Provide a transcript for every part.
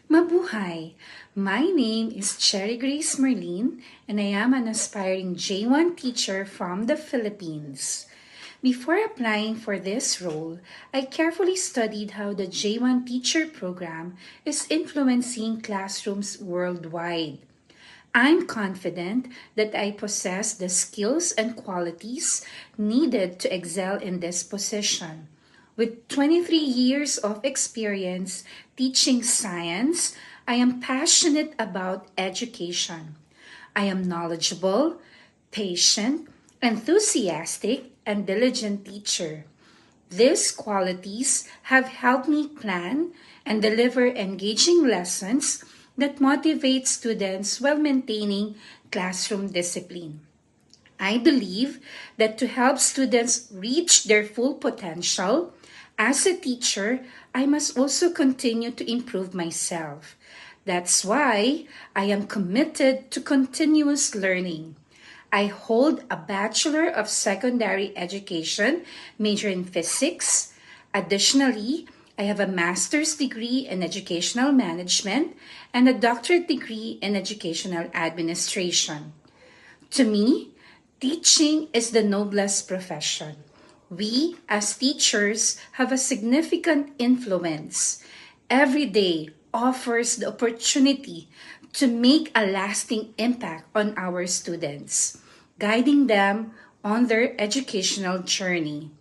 Mabuhay! My name is Cherry Grace Merlin, and I am an aspiring J1 teacher from the Philippines. Before applying for this role, I carefully studied how the J1 teacher program is influencing classrooms worldwide. I'm confident that I possess the skills and qualities needed to excel in this position. With 23 years of experience teaching science, I am passionate about education. I am knowledgeable, patient, enthusiastic, and diligent teacher. These qualities have helped me plan and deliver engaging lessons that motivate students while maintaining classroom discipline. I believe that to help students reach their full potential, as a teacher, I must also continue to improve myself. That's why I am committed to continuous learning. I hold a Bachelor of Secondary Education, major in physics. Additionally, I have a master's degree in educational management and a doctorate degree in educational administration. To me, teaching is the noblest profession. We, as teachers, have a significant influence. Every day offers the opportunity to make a lasting impact on our students, guiding them on their educational journey.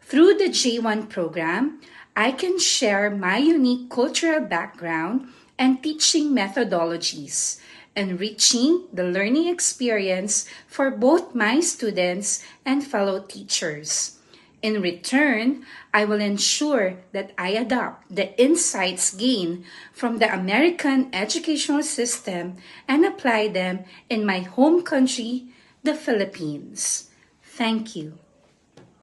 Through the J1 program, I can share my unique cultural background and teaching methodologies, enriching the learning experience for both my students and fellow teachers. In return, I will ensure that I adopt the insights gained from the American educational system and apply them in my home country, the Philippines. Thank you.